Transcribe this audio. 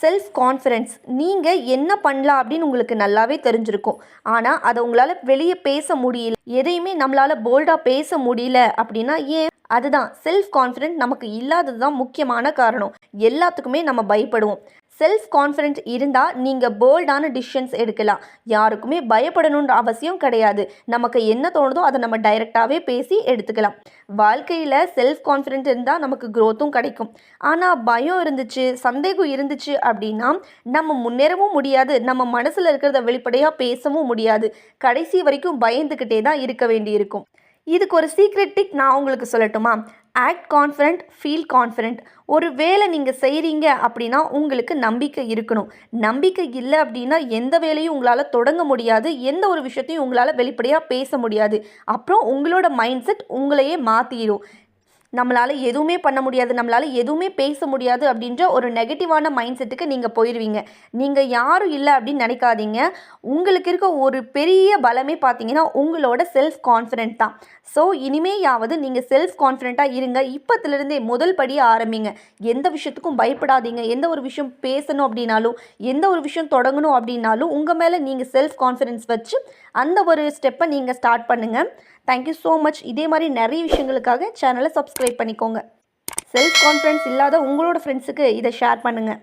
Self confidence நீங்கள் என்ன பண்ணலாம் அப்படின்னு உங்களுக்கு நல்லாவே தெரிஞ்சிருக்கும். ஆனால் அதை உங்களால் வெளியே பேச முடியல, எதையுமே நம்மளால் போல்டாக பேச முடியல அப்படின்னா ஏன்? அதுதான் செல்ஃப் கான்ஃபிடென்ட் நமக்கு இல்லாதது தான் முக்கியமான காரணம். எல்லாத்துக்குமே நம்ம பயப்படுவோம். செல்ஃப் கான்ஃபிடென்ட் இருந்தால் நீங்கள் போல்டான டிசிஷன்ஸ் எடுக்கலாம். யாருக்குமே பயப்படணுன்ற அவசியம் கிடையாது. நமக்கு என்ன தோணுதோ அதை நம்ம டைரெக்டாகவே பேசி எடுத்துக்கலாம். வாழ்க்கையில் செல்ஃப் கான்ஃபிடென்ட் இருந்தால் நமக்கு க்ரோத்தும் கிடைக்கும். ஆனால் பயம் இருந்துச்சு, சந்தேகம் இருந்துச்சு அப்படின்னா நம்ம முன்னேறவும் முடியாது, நம்ம மனசில் இருக்கிறத வெளிப்படையாக பேசவும் முடியாது. கடைசி வரைக்கும் பயந்துக்கிட்டே தான் இருக்க வேண்டியிருக்கும். இதுக்கு ஒரு சீக்ரெட் டிக் நான் உங்களுக்கு சொல்லட்டுமா? Act confident, feel confident. ஒரு வேலை நீங்கள் செய்கிறீங்க அப்படின்னா உங்களுக்கு நம்பிக்கை இருக்கணும். நம்பிக்கை இல்லை அப்படின்னா எந்த வேலையும் உங்களால் தொடங்க முடியாது, எந்த ஒரு விஷயத்தையும் உங்களால் வெளிப்படையாக பேச முடியாது. அப்புறம் உங்களோட மைண்ட் செட் உங்களையே மாற்றிடும். நம்மளால் எதுவுமே பண்ண முடியாது, நம்மளால் எதுவுமே பேச முடியாது அப்படின்ற ஒரு நெகட்டிவான மைண்ட் செட்டுக்கு நீங்கள் போயிடுவீங்க. நீங்கள் யாரும் இல்லை அப்படின்னு நினைக்காதீங்க. உங்களுக்கு இருக்க ஒரு பெரிய பலமே பார்த்தீங்கன்னா உங்களோட செல்ஃப் கான்ஃபிடென்ட் தான். ஸோ இனிமேயாவது நீங்கள் செல்ஃப் கான்ஃபிடென்ட்டாக இருங்க. இப்போத்துலேருந்தே முதல் படியை ஆரம்பிங்க. எந்த விஷயத்துக்கும் பயப்படாதீங்க. எந்த ஒரு விஷயம் பேசணும் அப்படின்னாலும், எந்த ஒரு விஷயம் தொடங்கணும் அப்படின்னாலும் உங்கள் மேலே நீங்கள் செல்ஃப் கான்ஃபிடென்ஸ் வச்சு அந்த ஒரு ஸ்டெப்பை நீங்கள் ஸ்டார்ட் பண்ணுங்கள். Thank you so much. இதே மாதிரி நிறைய விஷயங்களுக்காக சேனலை சப்ஸ்கிரைப் பண்ணிக்கோங்க. செல்ஃப் கான்ஃபிடென்ஸ் இல்லாத உங்களோட ஃப்ரெண்ட்ஸுக்கு இதை ஷேர் பண்ணுங்கள்.